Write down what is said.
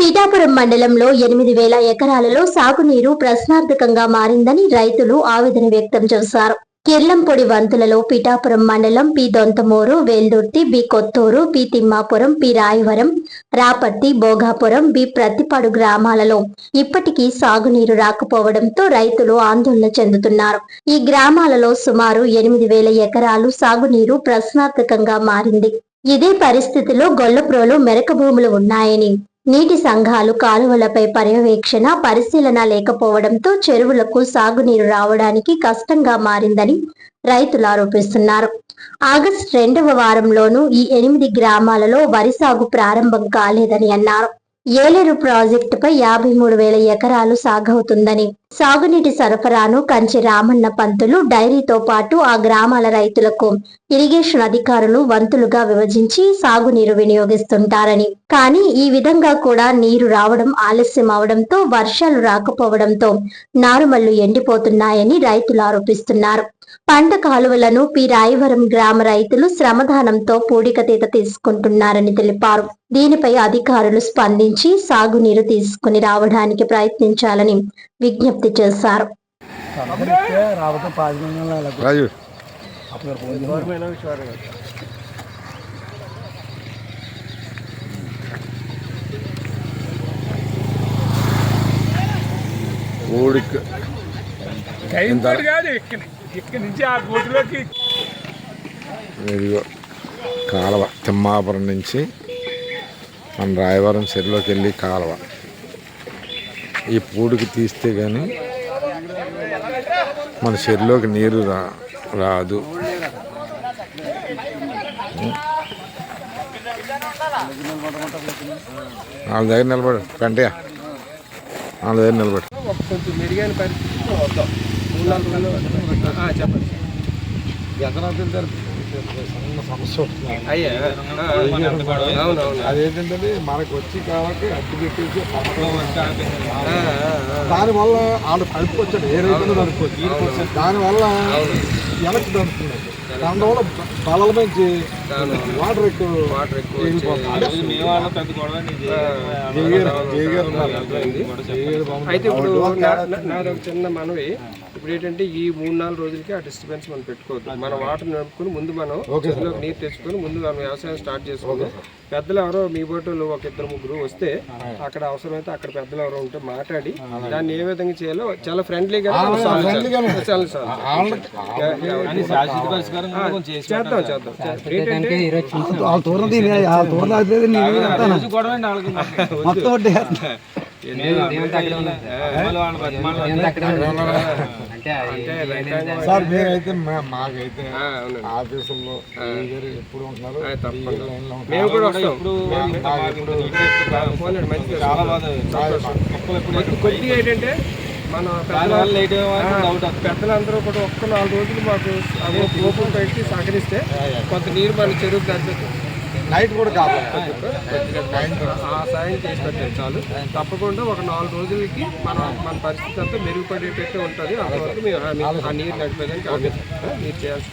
పిఠాపురం మండలంలో 8,000 ఎకరాలలో సాగునీరు ప్రశ్నార్థకంగా మారిందని రైతులు ఆవేదన వ్యక్తం చేశారు. కిర్లంపొడి వంతులలో పిఠాపురం మండలం P Donthamuru, Veldurthi, B Kothuru, P Thimmapuram, P Rayavaram, Raparthi, Bhogapuram, B Prathipadu గ్రామాలలో ఇప్పటికీ సాగునీరు రాకపోవడంతో రైతులు ఆందోళన చెందుతున్నారు. ఈ గ్రామాలలో సుమారు 8,000 ఎకరాలు సాగునీరు ప్రశ్నార్థకంగా మారింది. ఇదే పరిస్థితిలో గొల్లప్రోలు మెరక భూములు ఉన్నాయని, నీటి సంఘాలు కాలువలపై పర్యవేక్షణ పరిశీలన లేకపోవడంతో చెరువులకు సాగునీరు రావడానికి కష్టంగా మారిందని రైతులు ఆరోపిస్తున్నారు. ఆగస్టు 2వ వారంలోనూ ఈ 8 గ్రామాలలో వరి సాగు ప్రారంభం కాలేదని అన్నారు. ఏలేరు ప్రాజెక్టుపై 53,000 ఎకరాలు సాగవుతుందని, సాగునీటి సరఫరాను కంచి రామన్న పంతులు డైరీతో పాటు ఆ గ్రామాల రైతులకు ఇరిగేషన్ అధికారులు వంతులుగా విభజించి సాగునీరు వినియోగిస్తుంటారని, కానీ ఈ విధంగా కూడా నీరు రావడం ఆలస్యం అవడంతో వర్షాలు రాకపోవడంతో నారుమళ్లు ఎండిపోతున్నాయని రైతులు ఆరోపిస్తున్నారు. పంట కాలువలను పి రాయవరం గ్రామ రైతులు శ్రమదానంతో పూడికతీత తీసుకుంటున్నారని తెలిపారు. దీనిపై అధికారులు స్పందించి సాగునీరు తీసుకుని రావడానికి ప్రయత్నించాలని విజ్ఞప్తి చేశారు. కాలువ తిమ్మాపురం నుంచి మన రాయవరం చెరువులోకి వెళ్ళి కాలువ ఈ పూడికి తీస్తే కానీ మన చెరువులోకి నీరు రాదు. వాళ్ళ దగ్గర నిలబడు కంటే వాళ్ళ దగ్గర నిలబడు. కొంచెం మెరుగైన పరిస్థితి వద్దాం. చెప్పండి. సమస్య అదేంటంటే మనకు వచ్చి కాబట్టి అడ్డు పెట్టేసి దానివల్ల వాళ్ళు కలుపుకొచ్చాడు. ఏ రైతులు కలుపుకోవచ్చు. దానివల్ల వెనక్కి దొరుకుతుంది. దానివల్ల బలల నుంచి వాటర్ ఎక్కువ అయితే ఇప్పుడు నాది ఒక చిన్న మనవి. ఇప్పుడు ఏంటంటే ఈ 3-4 రోజులకి ఆ డిస్టర్బెన్స్ మనం పెట్టుకోవద్దు. మన వాటర్ నడుపుకొని ముందు మనం చెరువులోకి నీరు తెచ్చుకొని ముందు మనం వ్యవసాయం స్టార్ట్ చేసుకుందాం. పెద్దలు ఎవరో మీ బోటోళ్ళు ఒక 2-3 వస్తే అక్కడ అవసరమైతే అక్కడ పెద్దలు ఎవరో ఉంటే మాట్లాడి దాన్ని ఏ విధంగా చేయాలో చాలా ఫ్రెండ్లీగా సార్ మీరైతే మాకైతే ఆఫీసుల్లో ఎప్పుడు ఉంటున్నారు. మేము కూడా వస్తాం. కొద్దిగా ఏంటంటే మన పెద్దలందరూ కూడా ఒక్క 4 రోజులు మాకు ఓపెన్ పెట్టి సహకరిస్తే కొంత నీరు మన చెరువుకి తగ్గుతుంది. నైట్ కూడా కావాలి. ఆ సాయం చేసి పెట్టారు చాలు. తప్పకుండా ఒక 4 రోజులకి మన పరిస్థితి అంతా మెరుగుపడేటట్టు ఉంటుంది. అంతవరకు మేము ఆ నీరు నడిపేదానికి మీరు చేయాల్సి